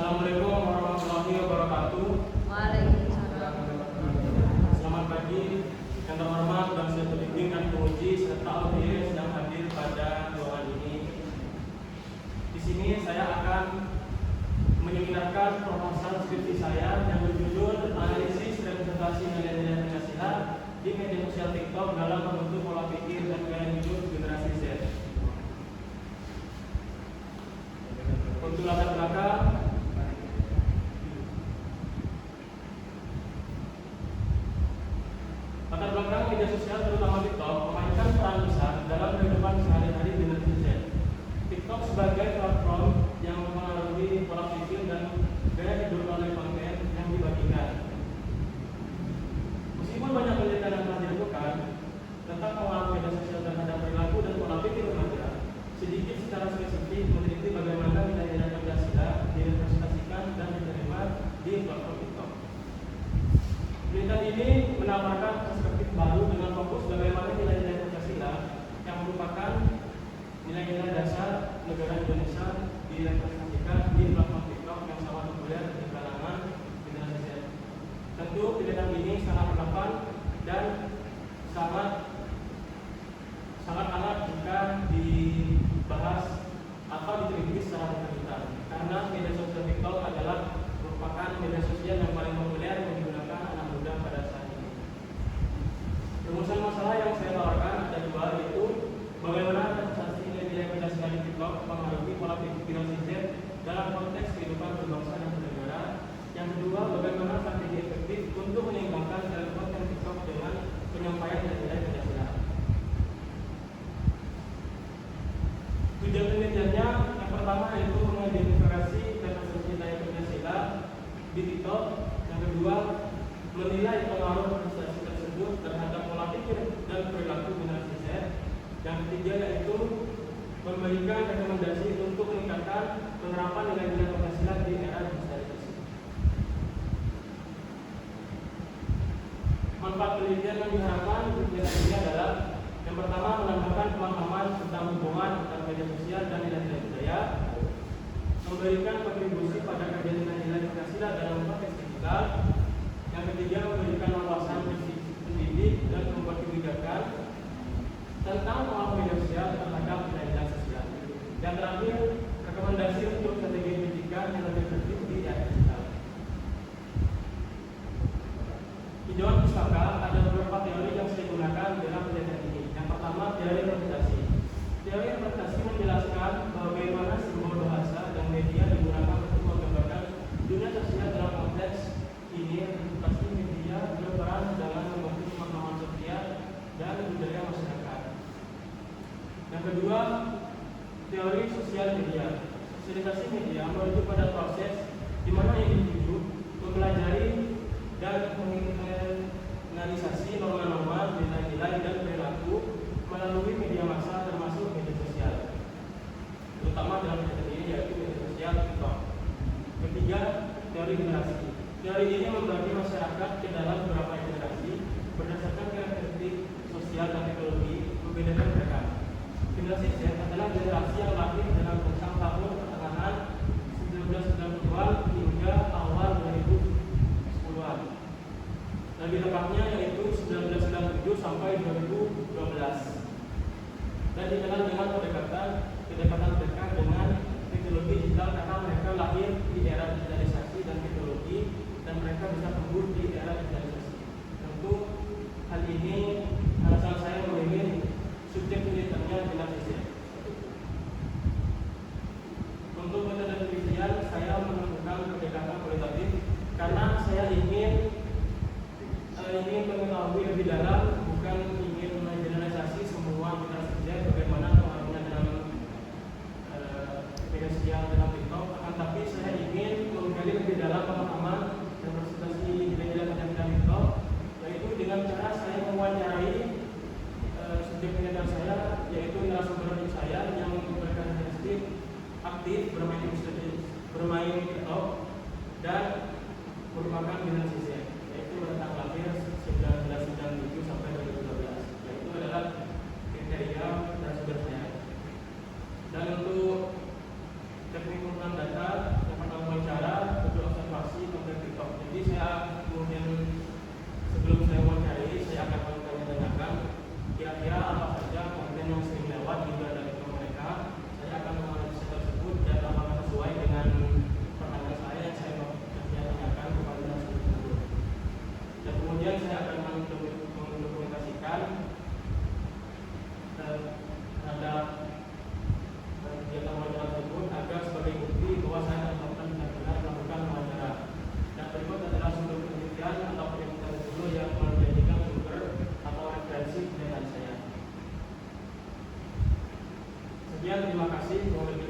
Assalamualaikum warahmatullahi wabarakatuh. Waalaikumsalam. Selamat pagi yang terhormat dan saya terbimbing dan penguji serta audiens yang hadir pada ruangan ini. Di sini saya akan menyeminarkan proposal skripsi saya yang berjudul Analisis Representasi Nilai-nilai Pancasila di Media Sosial TikTok dalam membentuk pola pikir dan gaya hidup generasi Z. Untuk latar belakang, media sosial terutama TikTok memainkan peran besar dalam kehidupan sehari-hari generasi Z. TikTok sebagai platform yang mempengaruhi pola pikir dan gaya hidup melalui konten yang dibagikan. Meskipun banyak penelitian yang telah dilakukan tentang pengaruh media sosial terhadap perilaku dan pola pikir remaja, sedikit secara spesifik meneliti bagaimana nilai-nilai Pancasila direpresentasikan dan diterima di platform TikTok. Penelitian ini menawarkan perspektif baru dengan fokus bagaimana nilai-nilai Pancasila yang merupakan nilai-nilai dasar negara Indonesia direpresentasikan di platform TikTok yang sangat populer di kalangan generasi Z. Tentu penelitian ini sangat relevan dan sangat hangat jika dibahas atau diteliti secara berkelanjutan, karena media sosial TikTok adalah merupakan media sosial yang paling populer yang digunakan anak muda pada saat ini. Rumusan masalah yang saya tawarkan ada dua, yaitu bagaimana representasi nilai-nilai Pancasila di TikTok mempengaruhi pola pikir generasi Z dalam konteks kehidupan berbangsa dan bernegara. Yang kedua, bagaimana strategi efektif untuk menyeimbangkan dalam konten TikTok dengan penyampaian nilai-nilai Pancasila. Tujuan penelitiannya yang pertama yaitu mengidentifikasi representasi nilai Pancasila di TikTok. Yang kedua, menilai pengaruh representasi tersebut terhadap pola pikir dan perilaku generasi Z. Yang ketiga yaitu memberikan rekomendasi untuk meningkatkan penerapan nilai-nilai Pancasila di era digitalisasi. Manfaat penelitian yang diharapkan penelitian ini adalah yang pertama, menambahkan pemahaman tentang hubungan antara media sosial dan nilai-nilai budaya, memberikan kontribusi pada kajian nilai-nilai Pancasila dalam konteks digital. Yang ketiga, memberikan wawasan pendidik dan membuat kebijakan tentang pengaruh media sosial terhadap nilai-nilai sosial. Yang terakhir, rekomendasi untuk strategi pendidikan yang lebih efektif di era digital. Tinjauan pustaka, ada beberapa teori yang saya gunakan dalam penelitian ini. Yang pertama, teori representasi. Teori representasi menjelaskan bagaimana simbol bahasa dan media digunakan untuk menggambarkan dunia sosial dalam konteks ini. Representasi media berperan dalam membentuk pemahaman sosial dan budaya masyarakat. Yang kedua, teori sosial media. Sosialisasi media merujuk pada proses di mana individu mempelajari dan menganalisasi norma-norma, nilai-nilai dan perilaku melalui media massa termasuk media sosial, terutama dalam penelitian ini yaitu media sosial TikTok. Ketiga, teori generasi. Teori ini membagi masyarakat ke dalam beberapa generasi berdasarkan karakteristik sosial dan teknologi membedakan mereka. Generasi Z adalah generasi yang lahir dalam rentang tahun pertengahan 1990-an hingga awal 2010-an. Lebih tepatnya yaitu 1997 sampai 2012. Dan dikenal dengan kedekatan mereka dengan teknologi digital karena mereka lahir di era digitalisasi dan teknologi dan mereka bisa tumbuh di era digitalisasi. Tentu hal ini alasan saya memilih subjek penelitiannya generasi Z. Untuk metode penelitian saya menemukan pendekatan kualitatif karena saya ingin mengetahui lebih dalam, bukan ingin mengeneralisasi semua generasi Z bagaimana pengaruhnya dalam media sosial dalam TikTok, akan tapi saya ingin menggali lebih dalam pemahaman representasi nilai-nilai Pancasila TikTok, yaitu dengan cara saya mewawancarai subjek penelitian saya, yaitu narasumber saya yang berkarakteristik aktif bermain TikTok dan merupakan generasi Z, yaitu rentang lahir 1997 sampai 2012. Yaitu adalah kriteria narasumber saya. Dan untuk teknik pengumpulan data yang pertama wawancara, terima kasih. Mohon